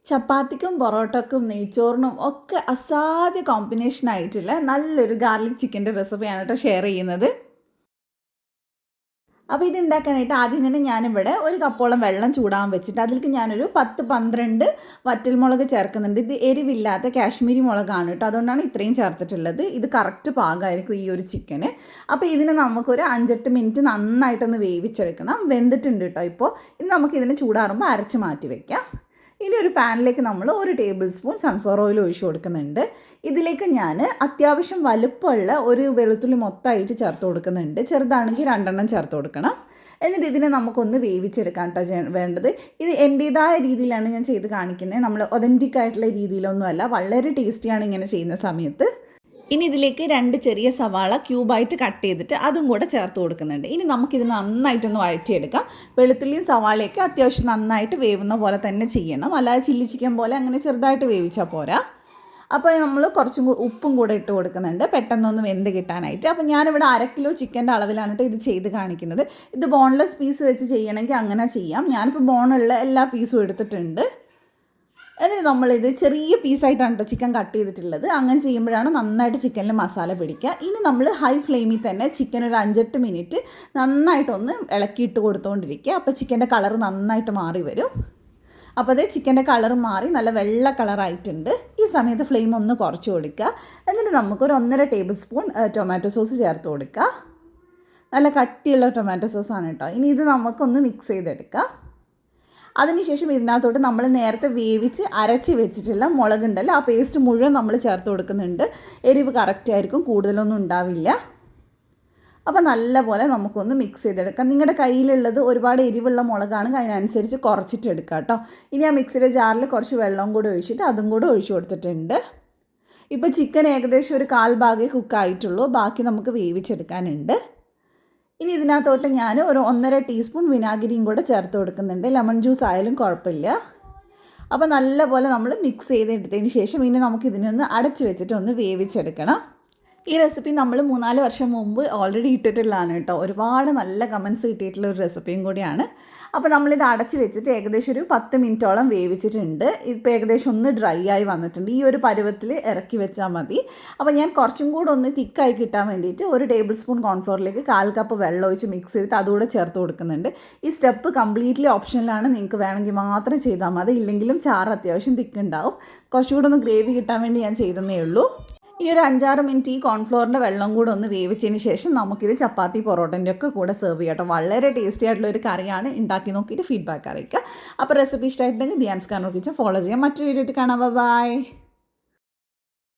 ചപ്പാത്തിക്കും പൊറോട്ടക്കും നെയ്ച്ചോറിനും ഒക്കെ അസാധ്യ കോമ്പിനേഷൻ ആയിട്ടുള്ള നല്ലൊരു ഗാർലിക് ചിക്കൻ്റെ റെസിപ്പിയാണ് കേട്ടോ ഷെയർ ചെയ്യുന്നത്. അപ്പോൾ ഇത് ഉണ്ടാക്കാനായിട്ട് ആദ്യം തന്നെ ഞാനിവിടെ ഒരു കപ്പോളം വെള്ളം ചൂടാൻ വെച്ചിട്ട് അതിലേക്ക് ഞാനൊരു 10-12 വറ്റൽമുളക് ചേർക്കുന്നുണ്ട്. ഇത് എരിവില്ലാത്ത കാശ്മീരി മുളകാണ് കേട്ടോ, അതുകൊണ്ടാണ് ഇത്രയും ചേർത്തിട്ടുള്ളത്. ഇത് കറക്റ്റ് പാകമായിരിക്കും ഈ ഒരു ചിക്കന്. അപ്പോൾ ഇതിനെ നമുക്കൊരു 5-8 മിനിറ്റ് നന്നായിട്ടൊന്ന് വേവിച്ചെടുക്കണം. വെന്തിട്ടുണ്ട് കേട്ടോ. ഇപ്പോൾ ഇനി നമുക്കിതിനെ ചൂടാറുമ്പോൾ അരച്ച് മാറ്റി വയ്ക്കാം. ഇനി ഒരു പാനിലേക്ക് നമ്മൾ 1 ടേബിൾ സ്പൂൺ സൺഫ്ലവർ ഓയിൽ ഒഴിച്ചു കൊടുക്കുന്നുണ്ട്. ഇതിലേക്ക് ഞാൻ അത്യാവശ്യം വലുപ്പമുള്ള ഒരു വെളുത്തുള്ളി മൊത്തമായിട്ട് ചേർത്ത് കൊടുക്കുന്നുണ്ട്. ചെറുതാണെങ്കിൽ 2 ചേർത്ത് കൊടുക്കണം. എന്നിട്ട് ഇതിനെ നമുക്കൊന്ന് വേവിച്ചെടുക്കാൻ കേട്ടോ വേണ്ടത്. ഇത് എൻ്റേതായ രീതിയിലാണ് ഞാൻ ചെയ്ത് കാണിക്കുന്നത്. നമ്മൾ ഒതൻറ്റിക് ആയിട്ടുള്ള രീതിയിലൊന്നുമല്ല, വളരെ ടേസ്റ്റിയാണ് ഇങ്ങനെ ചെയ്യുന്ന സമയത്ത്. ഇനി ഇതിലേക്ക് 2 ചെറിയ സവാള ക്യൂബായിട്ട് കട്ട് ചെയ്തിട്ട് അതും കൂടെ ചേർത്ത് കൊടുക്കുന്നുണ്ട്. ഇനി നമുക്കിത് നന്നായിട്ടൊന്ന് വഴറ്റിയെടുക്കാം. വെളുത്തുള്ളിയും സവാളയൊക്കെ അത്യാവശ്യം നന്നായിട്ട് വേവുന്ന പോലെ തന്നെ ചെയ്യണം, അല്ലാതെ ചില്ലി ചിക്കൻ പോലെ അങ്ങനെ ചെറുതായിട്ട് വേവിച്ചാൽ പോരാ. അപ്പോൾ നമ്മൾ കുറച്ചും ഉപ്പും കൂടെ ഇട്ട് കൊടുക്കുന്നുണ്ട്, പെട്ടെന്നൊന്ന് വെന്ത് കിട്ടാനായിട്ട്. അപ്പോൾ ഞാനിവിടെ 1/2 കിലോ ചിക്കൻ്റെ അളവിലാണ് കേട്ടോ ഇത് ചെയ്ത് കാണിക്കുന്നത്. ഇത് ബോൺലെസ് പീസ് വെച്ച് ചെയ്യണമെങ്കിൽ അങ്ങനെ ചെയ്യാം. ഞാനിപ്പോൾ ബോണുള്ള എല്ലാ പീസും എടുത്തിട്ടുണ്ട്. എന്നിട്ട് നമ്മളിത് ചെറിയ പീസായിട്ടാണ് കേട്ടോ ചിക്കൻ കട്ട് ചെയ്തിട്ടുള്ളത്. അങ്ങനെ ചെയ്യുമ്പോഴാണ് നന്നായിട്ട് ചിക്കനിൽ മസാല പിടിക്കുക. ഇനി നമ്മൾ ഹൈ ഫ്ലെയിമിൽ തന്നെ ചിക്കൻ ഒരു 5-8 മിനിറ്റ് നന്നായിട്ടൊന്ന് ഇളക്കിയിട്ട് കൊടുത്തുകൊണ്ടിരിക്കുക. അപ്പോൾ ചിക്കൻ്റെ കളർ നന്നായിട്ട് മാറി വരും. അപ്പോൾ അതേ ചിക്കൻ്റെ കളർ മാറി നല്ല വെള്ള കളറായിട്ടുണ്ട്. ഈ സമയത്ത് ഫ്ലെയിം ഒന്ന് കുറച്ച് കൊടുക്കുക. എന്നിട്ട് നമുക്കൊരു 1.5 ടേബിൾ സ്പൂൺ ടൊമാറ്റോ സോസ് ചേർത്ത് കൊടുക്കുക. നല്ല കട്ടിയുള്ള ടൊമാറ്റോ സോസാണ് കേട്ടോ. ഇനി ഇത് നമുക്കൊന്ന് മിക്സ് ചെയ്തെടുക്കാം. അതിനുശേഷം ഇതിനകത്തോട്ട് നമ്മൾ നേരത്തെ വേവിച്ച് അരച്ച് വെച്ചിട്ടുള്ള മുളകുണ്ടല്ലോ, ആ പേസ്റ്റ് മുഴുവൻ നമ്മൾ ചേർത്ത് കൊടുക്കുന്നുണ്ട്. എരിവ് കറക്റ്റ് ആയിരിക്കും, കൂടുതലൊന്നും ഉണ്ടാവില്ല. അപ്പോൾ നല്ലപോലെ നമുക്കൊന്ന് മിക്സ് ചെയ്തെടുക്കാം. നിങ്ങളുടെ കയ്യിലുള്ളത് ഒരുപാട് എരിവുള്ള മുളകാണെങ്കിൽ അതിനനുസരിച്ച് കുറച്ചിട്ട് എടുക്കാം കേട്ടോ. ഇനി ആ മിക്സിയുടെ ജാറിൽ കുറച്ച് വെള്ളം കൂടി ഒഴിച്ചിട്ട് അതും കൂടെ ഒഴിച്ചു കൊടുത്തിട്ടുണ്ട്. ഇപ്പോൾ ചിക്കൻ ഏകദേശം ഒരു 1/4 ഭാഗമേ കുക്കായിട്ടുള്ളൂ, ബാക്കി നമുക്ക് വേവിച്ചെടുക്കാനുണ്ട്. ഇനി ഇതിനകത്തോട്ട് ഞാൻ ഒരു 1.5 ടീസ്പൂൺ വിനാഗിരിയും കൂടെ ചേർത്ത് കൊടുക്കുന്നുണ്ട്. ലെമൺ ജ്യൂസ് ആയാലും കുഴപ്പമില്ല. അപ്പോൾ നല്ലപോലെ നമ്മൾ മിക്സ് ചെയ്തെടുത്തതിന് ശേഷം ഇനി നമുക്കിതിനൊന്ന് അടച്ച് വെച്ചിട്ട് ഒന്ന് വേവിച്ചെടുക്കണം. ഈ റെസിപ്പി നമ്മൾ 3-4 വർഷം മുമ്പ് ഓൾറെഡി ഇട്ടിട്ടുള്ളതാണ് കേട്ടോ. ഒരുപാട് നല്ല കമൻസ് കിട്ടിയിട്ടുള്ള ഒരു റെസിപ്പിയും കൂടിയാണ്. അപ്പോൾ നമ്മളിത് അടച്ച് വെച്ചിട്ട് ഏകദേശം ഒരു 10 മിനിറ്റോളം വേവിച്ചിട്ടുണ്ട്. ഇപ്പോൾ ഏകദേശം ഒന്ന് ഡ്രൈ ആയി വന്നിട്ടുണ്ട്. ഈ ഒരു പരുവത്തിൽ ഇറക്കി വെച്ചാൽ മതി. അപ്പോൾ ഞാൻ കുറച്ചും കൂടെ ഒന്ന് തിക്കായി കിട്ടാൻ വേണ്ടിയിട്ട് 1 ടേബിൾ സ്പൂൺ കോൺഫ്ലോറിലേക്ക് 1/4 കപ്പ് വെള്ളം ഒഴിച്ച് മിക്സ് ചെയ്തിട്ട് അതുകൂടെ ചേർത്ത് കൊടുക്കുന്നുണ്ട്. ഈ സ്റ്റെപ്പ് കംപ്ലീറ്റ്ലി ഓപ്ഷനിലാണ്, നിങ്ങൾക്ക് വേണമെങ്കിൽ മാത്രം ചെയ്താൽ മതി. ഇല്ലെങ്കിലും ചാറ് അത്യാവശ്യം തിക്കുണ്ടാവും. കുറച്ചുകൂടെ ഒന്ന് ഗ്രേവി കിട്ടാൻ വേണ്ടി ഞാൻ ചെയ്തതേ ഉള്ളൂ. ഇനി ഒരു 5-6 മിനിറ്റ് ഈ കോൺഫ്ലോറിൻ്റെ വെള്ളം കൂടെ ഒന്ന് വേവിച്ചതിന് ശേഷം നമുക്കിത് ചപ്പാത്തി പൊറോട്ടൻ്റെ ഒക്കെ കൂടെ സെർവ് ചെയ്യാം കേട്ടോ. വളരെ ടേസ്റ്റി ആയിട്ടുള്ള ഒരു കറിയാണ്. ഉണ്ടാക്കി നോക്കിയിട്ട് ഫീഡ്ബാക്ക് അറിയിക്കുക. അപ്പോൾ റെസിപ്പി ഇഷ്ടമായിട്ടുണ്ടെങ്കിൽ ധ്യാൻസ് കാർണർ കിച്ചൻ ഫോളോ ചെയ്യാം. മറ്റൊരു വീഡിയോ ആയിട്ട് കാണാം. ബൈ.